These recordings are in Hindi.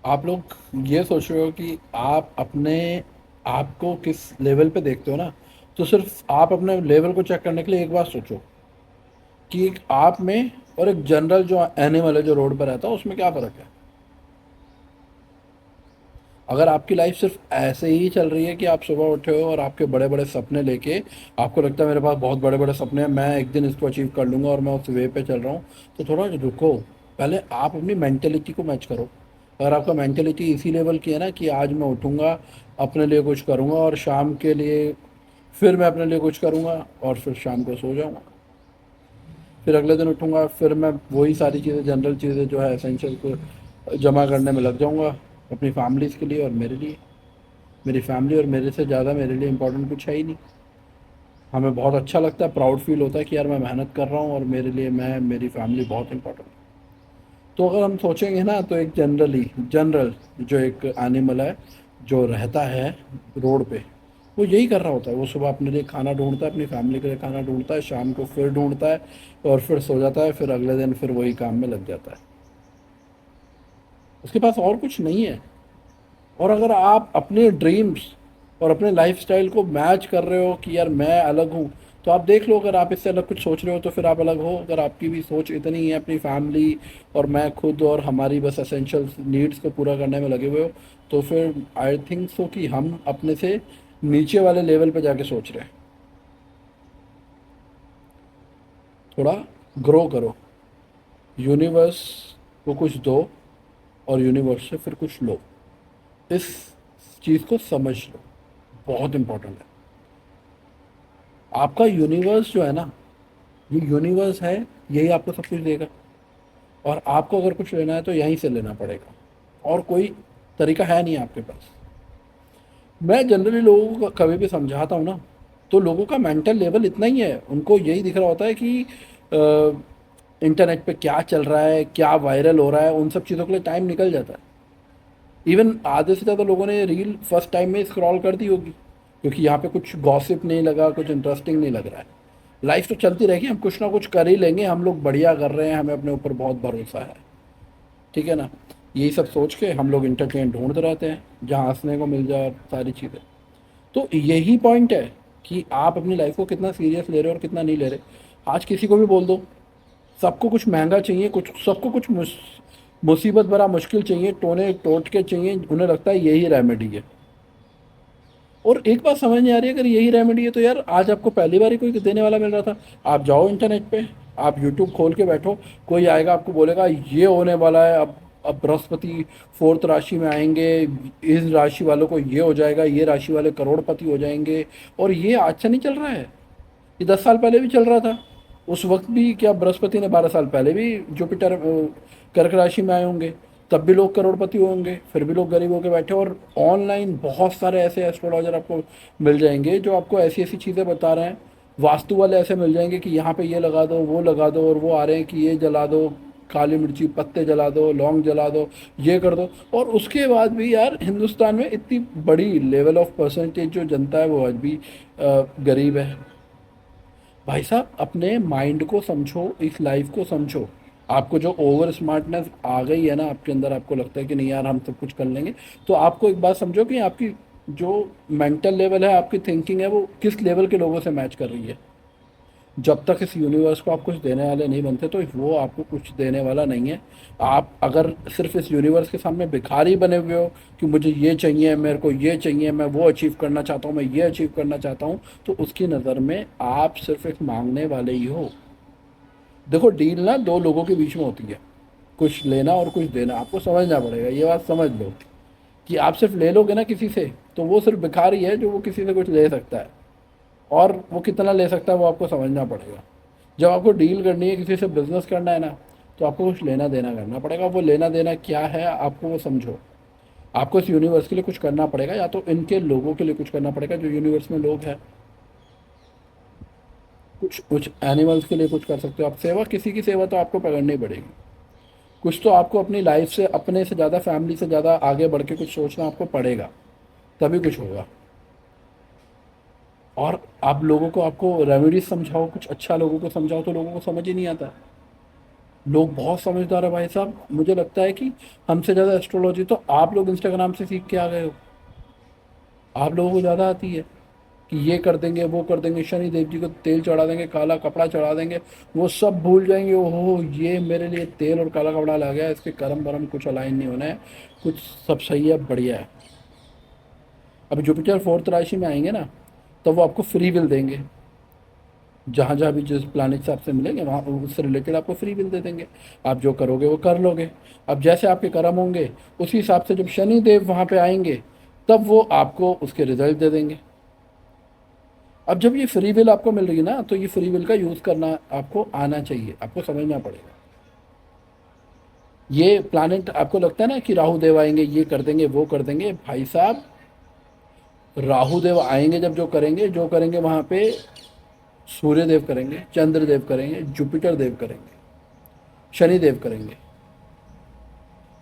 आप लोग ये सोच रहे हो कि आप अपने आप को किस लेवल पे देखते हो ना, तो सिर्फ आप अपने लेवल को चेक करने के लिए एक बार सोचो कि एक आप में और एक जनरल जो एनिमल है जो रोड पर रहता है उसमें क्या फ़र्क है। अगर आपकी लाइफ सिर्फ ऐसे ही चल रही है कि आप सुबह उठे हो और आपके बड़े बड़े सपने लेके आपको लगता है मेरे पास बहुत बड़े बड़े सपने हैं, मैं एक दिन इसको अचीव कर लूँगा और मैं उस वे पे चल रहा हूँ, तो थोड़ा रुको। पहले आप अपनी मेंटेलिटी को मैच करो। अगर आपका मेंटेलिटी इसी लेवल की है ना कि आज मैं उठूँगा, अपने लिए कुछ करूँगा और शाम के लिए फिर मैं अपने लिए कुछ करूँगा और फिर शाम को सो जाऊँगा, फिर अगले दिन उठूँगा, फिर मैं वही सारी चीज़ें जनरल चीज़ें जो है एसेंशियल को जमा करने में लग जाऊँगा अपनी फैमिलीज़ के लिए और मेरे लिए। मेरी फैमिली और मेरे से ज़्यादा मेरे लिए इम्पोर्टेंट कुछ है ही नहीं। हमें बहुत अच्छा लगता है, प्राउड फील होता है कि यार मैं मेहनत कर रहा हूँ और मेरे लिए मैं मेरी फैमिली बहुत इंपॉर्टेंट है। तो अगर हम सोचेंगे ना तो एक जनरल जो एक एनिमल है जो रहता है रोड पे, वो यही कर रहा होता है। वो सुबह अपने लिए खाना ढूंढता है, अपनी फैमिली के लिए खाना ढूंढता है, शाम को फिर ढूंढता है और फिर सो जाता है, फिर अगले दिन फिर वही काम में लग जाता है। उसके पास और कुछ नहीं है। और अगर आप अपने ड्रीम्स और अपने लाइफस्टाइल को मैच कर रहे हो कि यार मैं अलग हूँ, तो आप देख लो, अगर आप इससे अलग कुछ सोच रहे हो तो फिर आप अलग हो। अगर आपकी भी सोच इतनी ही है अपनी फैमिली और मैं खुद और हमारी बस एसेंशियल नीड्स को पूरा करने में लगे हुए हो, तो फिर आई थिंक सो कि हम अपने से नीचे वाले लेवल पे जाके सोच रहे हैं। थोड़ा ग्रो करो, यूनिवर्स को कुछ दो और यूनिवर्स से फिर कुछ लो। इस चीज़ को समझ लो, बहुत इंपॉर्टेंट है। आपका यूनिवर्स जो है ना, ये यूनिवर्स है, यही आपको सब कुछ देगा। और आपको अगर कुछ लेना है तो यहीं से लेना पड़ेगा, और कोई तरीका है नहीं आपके पास। मैं जनरली लोगों को कभी भी समझाता हूँ ना, तो लोगों का मेंटल लेवल इतना ही है, उनको यही दिख रहा होता है कि इंटरनेट पे क्या चल रहा है, क्या वायरल हो रहा है, उन सब चीज़ों के लिए टाइम निकल जाता है। इवन आधे से ज़्यादा लोगों ने रील फर्स्ट टाइम में स्क्रॉल कर दी होगी, क्योंकि यहाँ पे कुछ गॉसिप नहीं लगा, कुछ इंटरेस्टिंग नहीं लग रहा है। लाइफ तो चलती रहेगी, हम कुछ ना कुछ कर ही लेंगे, हम लोग बढ़िया कर रहे हैं, हमें अपने ऊपर बहुत भरोसा है। ठीक है ना। यही सब सोच के हम लोग इंटरटेन ढूंढते रहते हैं जहाँ हंसने को मिल जाए, सारी चीज़ें। तो यही पॉइंट है कि आप अपनी लाइफ को कितना सीरियस ले रहे हो और कितना नहीं ले रहे। आज किसी को भी बोल दो, सबको कुछ महंगा चाहिए, कुछ सबको कुछ मुसीबत भरा मुश्किल चाहिए, टोने टोटके चाहिए, उन्हें लगता है यही रेमेडी है। और एक बात समझ नहीं आ रही है, अगर यही रेमेडी है तो यार आज आपको पहली बार ही कोई देने वाला मिल रहा था। आप जाओ इंटरनेट पे, आप यूट्यूब खोल के बैठो, कोई आएगा आपको बोलेगा ये होने वाला है, अब बृहस्पति फोर्थ राशि में आएंगे, इस राशि वालों को ये हो जाएगा, ये राशि वाले करोड़पति हो जाएंगे। और ये आज से नहीं चल रहा है, ये 10 साल पहले भी चल रहा था। उस वक्त भी क्या बृहस्पति ने 12 साल पहले भी जुपिटर कर्क राशि में आए होंगे, तब भी लोग करोड़पति होंगे, फिर भी लोग गरीब होकर बैठे। और ऑनलाइन बहुत सारे ऐसे एस्ट्रोलॉजर आपको मिल जाएंगे जो आपको ऐसी ऐसी चीज़ें बता रहे हैं। वास्तु वाले ऐसे मिल जाएंगे कि यहाँ पे ये लगा दो, वो लगा दो, और वो आ रहे हैं कि ये जला दो, काली मिर्ची पत्ते जला दो, लौंग जला दो, ये कर दो। और उसके बाद भी यार हिंदुस्तान में इतनी बड़ी लेवल ऑफ परसेंटेज जो जनता है वो आज भी गरीब है। भाई साहब, अपने माइंड को समझो, इस लाइफ को समझो। आपको जो ओवर स्मार्टनेस आ गई है ना आपके अंदर, आपको लगता है कि नहीं यार हम सब कुछ कर लेंगे, तो आपको एक बात समझो कि आपकी जो मेंटल लेवल है, आपकी थिंकिंग है, वो किस लेवल के लोगों से मैच कर रही है। जब तक इस यूनिवर्स को आप कुछ देने वाले नहीं बनते तो वो आपको कुछ देने वाला नहीं है। आप अगर सिर्फ इस यूनिवर्स के सामने भिखारी बने हुए हो कि मुझे ये चाहिए, मेरे को ये चाहिए, मैं वो अचीव करना चाहता हूँ, मैं ये अचीव करना चाहता हूँ, तो उसकी नज़र में आप सिर्फ एक मांगने वाले ही हो। देखो, डील ना दो लोगों के बीच में होती है, कुछ लेना और कुछ देना। आपको समझना पड़ेगा, ये बात समझ लो कि आप सिर्फ ले लोगे ना किसी से, तो वो सिर्फ भिखारी है जो वो किसी से कुछ ले सकता है, और वो कितना ले सकता है वो आपको समझना पड़ेगा। जब आपको डील करनी है, किसी से बिजनेस करना है ना, तो आपको कुछ लेना देना करना पड़ेगा। वो लेना देना क्या है आपको वो समझो। आपको इस यूनिवर्स के लिए कुछ करना पड़ेगा, या तो इनके लोगों के लिए कुछ करना पड़ेगा जो यूनिवर्स में लोग हैं। कुछ कुछ एनिमल्स के लिए कुछ कर सकते हो आप सेवा, किसी की सेवा तो आपको पकड़नी पड़ेगी। कुछ तो आपको अपनी लाइफ से, अपने से ज़्यादा, फैमिली से ज़्यादा आगे बढ़ के कुछ सोचना आपको पड़ेगा, तभी कुछ होगा। और आप लोगों को, आपको रेमेडीज समझाओ, कुछ अच्छा लोगों को समझाओ, तो लोगों को समझ ही नहीं आता। लोग बहुत समझदार है भाई साहब, मुझे लगता है कि हमसे ज़्यादा एस्ट्रोलॉजी तो आप लोग इंस्टाग्राम से सीख के आ गए हो। आप लोगों को ज़्यादा आती है कि ये कर देंगे, वो कर देंगे, शनि देव जी को तेल चढ़ा देंगे, काला कपड़ा चढ़ा देंगे, वो सब भूल जाएंगे। ओहो, ये मेरे लिए तेल और काला कपड़ा ला गया, इसके कर्म वर्म कुछ अलाइन नहीं होना है, कुछ सब सही है, बढ़िया है। अब जुपिटर फोर्थ राशि में आएंगे ना, तब वो आपको फ्री विल देंगे। जहाँ जहाँ भी जिस प्लानिट से आपसे मिलेंगे वहाँ उससे रिलेटेड आपको फ्री विल दे देंगे। आप जो करोगे वो कर लोगे। अब जैसे आपके कर्म होंगे उसी हिसाब से जब शनि देव वहाँ पे आएंगे, तब वो आपको उसके रिजल्ट दे देंगे। अब जब ये फ्री विल आपको मिल रही है ना, तो ये फ्री विल का यूज़ करना आपको आना चाहिए, आपको समझना पड़ेगा। ये प्लानिट आपको लगता है ना कि राहु देव आएंगे, ये कर देंगे, वो कर देंगे, भाई साहब राहु देव आएंगे जब जो करेंगे वहाँ पे सूर्य देव करेंगे, चंद्र देव करेंगे, जुपिटर देव करेंगे, शनि देव करेंगे।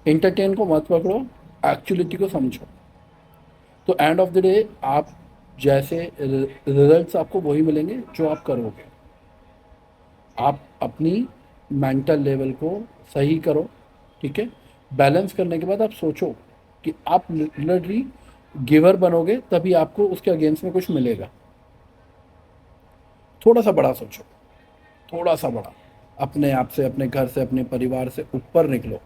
इंटरटेन को मत पकड़ो, एक्चुअलिटी को समझो। तो एंड ऑफ द डे आप जैसे रिजल्ट्स आपको वही मिलेंगे जो आप करोगे। आप अपनी मेंटल लेवल को सही करो, ठीक है। बैलेंस करने के बाद आप सोचो कि आप लिटरली गिवर बनोगे, तभी आपको उसके अगेंस्ट में कुछ मिलेगा। थोड़ा सा बड़ा सोचो, थोड़ा सा बड़ा, अपने आप से, अपने घर से, अपने परिवार से ऊपर निकलो।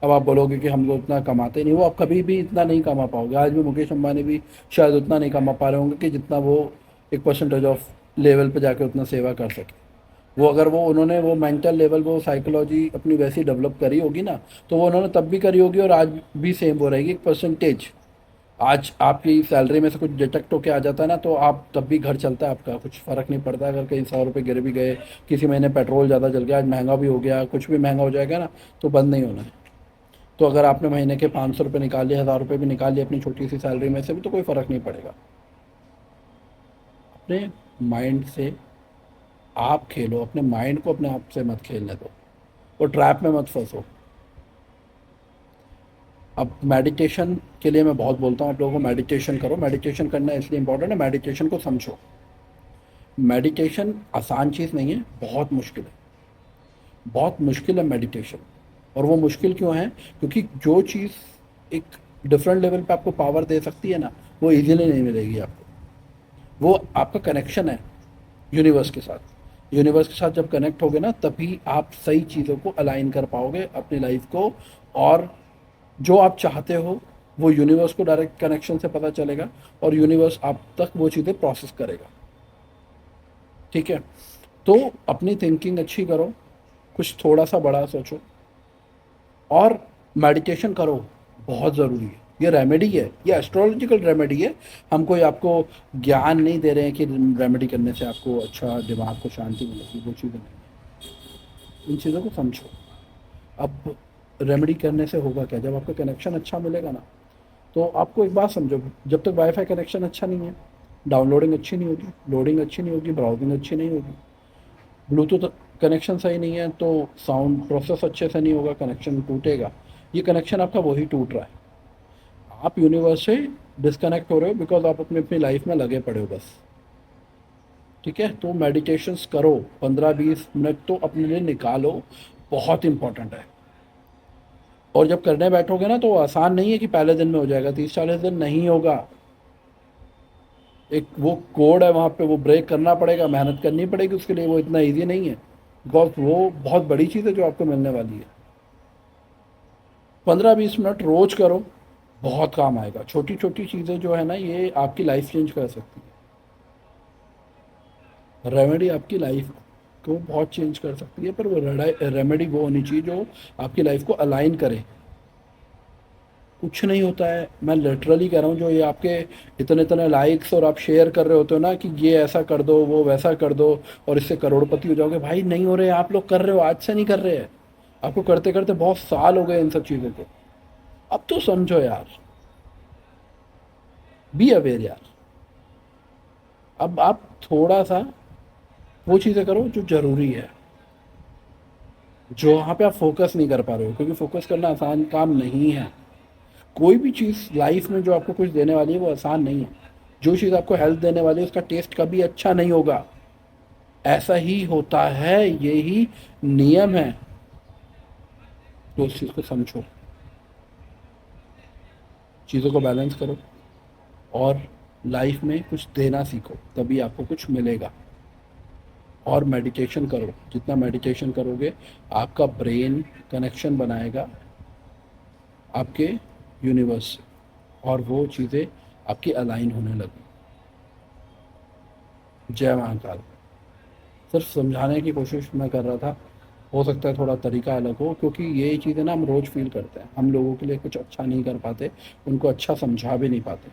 अब आप बोलोगे कि हम लोग इतना कमाते नहीं, वो आप कभी भी इतना नहीं कमा पाओगे। आज भी मुकेश अंबानी भी शायद उतना नहीं कमा पा रहे होंगे कि जितना वो एक परसेंटेज ऑफ लेवल पे जाके उतना सेवा कर सके। वो अगर वो उन्होंने वो मेंटल लेवल, वो साइकोलॉजी अपनी वैसी डेवलप करी होगी ना, तो वो उन्होंने तब भी करी होगी और आज भी सेम वो रहेगी। एक परसेंटेज आज आपकी सैलरी में से कुछ डिटेक्ट होके आ जाता है ना, तो आप तब भी घर चलता है आपका, कुछ फ़र्क नहीं पड़ता। अगर कहीं 100 रुपये गिर भी गए, किसी महीने पेट्रोल ज़्यादा जल गया, आज महंगा भी हो गया, कुछ भी महंगा हो जाएगा ना, तो बंद नहीं होना है। तो अगर आपने महीने के 500 रुपये निकाल लिए, 1000 रुपये भी निकाल लिए अपनी छोटी सी सैलरी में से भी, तो कोई फ़र्क नहीं पड़ेगा। अपने माइंड से आप खेलो, अपने माइंड को अपने आप से मत खेलने दो, वो ट्रैप में मत फंसो। अब मेडिटेशन के लिए मैं बहुत बोलता हूँ आप लोगों को, मेडिटेशन करो। मेडिटेशन करना इसलिए इम्पोर्टेंट है, मेडिटेशन को समझो। मेडिटेशन आसान चीज़ नहीं है, बहुत मुश्किल है, बहुत मुश्किल है मेडिटेशन। और वो मुश्किल क्यों है? क्योंकि जो चीज़ एक डिफरेंट लेवल पे आपको पावर दे सकती है ना, वो इजीली नहीं मिलेगी आपको। वो आपका कनेक्शन है यूनिवर्स के साथ। यूनिवर्स के साथ जब कनेक्ट होगे ना, तभी आप सही चीज़ों को अलाइन कर पाओगे अपनी लाइफ को। और जो आप चाहते हो वो यूनिवर्स को डायरेक्ट कनेक्शन से पता चलेगा, और यूनिवर्स आप तक वो चीज़ें प्रोसेस करेगा, ठीक है। तो अपनी थिंकिंग अच्छी करो, कुछ थोड़ा सा बड़ा सोचो, और मेडिटेशन करो, बहुत ज़रूरी है। ये रेमेडी है, ये एस्ट्रोलॉजिकल रेमेडी है। हम कोई आपको ज्ञान नहीं दे रहे हैं कि रेमेडी करने से आपको अच्छा दिमाग को शांति मिलेगी, वो चीज़ें नहीं। इन चीज़ों को समझो। अब रेमेडी करने से होगा क्या? जब आपका कनेक्शन अच्छा मिलेगा ना, तो आपको एक बात समझो, जब तक वाईफाई कनेक्शन अच्छा नहीं है, डाउनलोडिंग अच्छी नहीं होगी, लोडिंग अच्छी नहीं होगी, ब्राउजिंग अच्छी नहीं होगी, ब्लूटूथ कनेक्शन सही नहीं है, तो साउंड प्रोसेस अच्छे से नहीं होगा, कनेक्शन टूटेगा। ये कनेक्शन आपका वही टूट रहा है। आप यूनिवर्स से डिस्कनेक्ट हो रहे हो बिकॉज आप अपनी अपनी लाइफ में लगे पड़े हो बस, ठीक है। तो मेडिटेशंस करो, 15-20 मिनट तो अपने लिए निकालो, बहुत इंपॉर्टेंट है। और जब करने बैठोगे ना, तो वो आसान नहीं है कि पहले दिन में हो जाएगा, 30-40 दिन नहीं होगा। एक वो कोड है वहाँ पे, वो ब्रेक करना पड़ेगा, मेहनत करनी पड़ेगी उसके लिए, वो इतना ईजी नहीं है। बिकॉज वो बहुत बड़ी चीज़ है जो आपको मिलने वाली है। 15-20 मिनट रोज करो, बहुत काम आएगा। छोटी छोटी चीज़ें जो है ना, ये आपकी लाइफ चेंज कर सकती है। रेमेडी आपकी लाइफ को बहुत चेंज कर सकती है, पर वो रेमेडी वो होनी चाहिए जो आपकी लाइफ को अलाइन करे। कुछ नहीं होता है, मैं लिटरली कह रहा हूँ, जो ये आपके इतने इतने लाइक्स और आप शेयर कर रहे होते हो ना कि ये ऐसा कर दो, वो वैसा कर दो, और इससे करोड़पति हो जाओगे, भाई नहीं हो रहे। आप लोग कर रहे हो, आज से नहीं कर रहे हैं, आपको करते करते बहुत साल हो गए इन सब चीज़ों को। अब तो समझो यार, बी अवेयर यार। अब आप थोड़ा सा वो चीज़ें करो जो ज़रूरी है, जो वहाँ पे आप फोकस नहीं कर पा रहे हो, क्योंकि फोकस करना आसान काम नहीं है। कोई भी चीज़ लाइफ में जो आपको कुछ देने वाली है वो आसान नहीं है। जो चीज़ आपको हेल्थ देने वाली है उसका टेस्ट कभी अच्छा नहीं होगा। ऐसा ही होता है, यही नियम है। तो उस चीज़ को समझो, चीज़ों को बैलेंस करो और लाइफ में कुछ देना सीखो, तभी आपको कुछ मिलेगा। और मेडिटेशन करो, जितना मेडिटेशन करोगे आपका ब्रेन कनेक्शन बनाएगा आपके यूनिवर्स से, और वो चीज़ें आपकी अलाइन होने लगी। जय महाकाल। सिर्फ समझाने की कोशिश मैं कर रहा था, हो सकता है थोड़ा तरीका अलग हो, क्योंकि ये चीज़ें ना हम रोज़ फील करते हैं, हम लोगों के लिए कुछ अच्छा नहीं कर पाते, उनको अच्छा समझा भी नहीं पाते।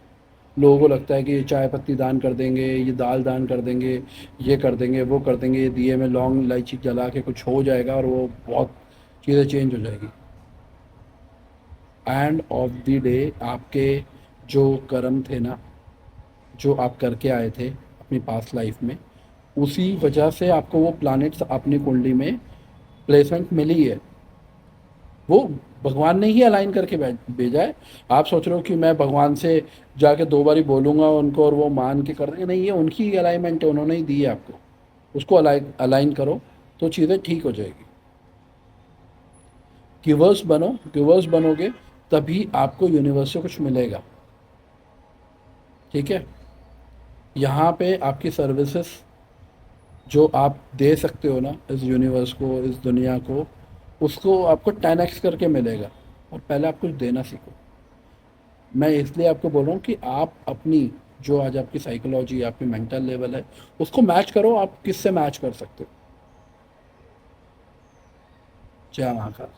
लोगों को लगता है कि ये चाय पत्ती दान कर देंगे, ये दाल दान कर देंगे, ये कर देंगे, वो कर देंगे, ये दिए में लौंग इलायची जला के कुछ हो जाएगा और वो बहुत चीज़ें चेंज हो जाएगी। एंड ऑफ द डे आपके जो कर्म थे ना, जो आप करके आए थे अपनी पास्ट लाइफ में, उसी वजह से आपको वो प्लैनेट्स अपनी कुंडली में प्लेसमेंट मिली है। वो भगवान ने ही अलाइन करके भेजा है। आप सोच रहे हो कि मैं भगवान से जाके 2 बारी बोलूँगा उनको और वो मान के कर देंगे, नहीं, ये उनकी ही अलाइनमेंट है, उन्होंने ही दी है आपको। उसको अलाइन अलाइन करो तो चीज़ें ठीक हो जाएगी। गिवर्स बनो, गिवर्स बनोगे तभी आपको यूनिवर्स से कुछ मिलेगा। ठीक है? यहाँ पे आपकी सर्विसेज जो आप दे सकते हो ना इस यूनिवर्स को, इस दुनिया को, उसको आपको 10x करके मिलेगा। और पहले आप कुछ देना सीखो। मैं इसलिए आपको बोल रहा हूँ कि आप अपनी जो आज आपकी साइकोलॉजी, आपकी मेंटल लेवल है, उसको मैच करो। आप किससे मैच कर सकते हो? जय महाकाल।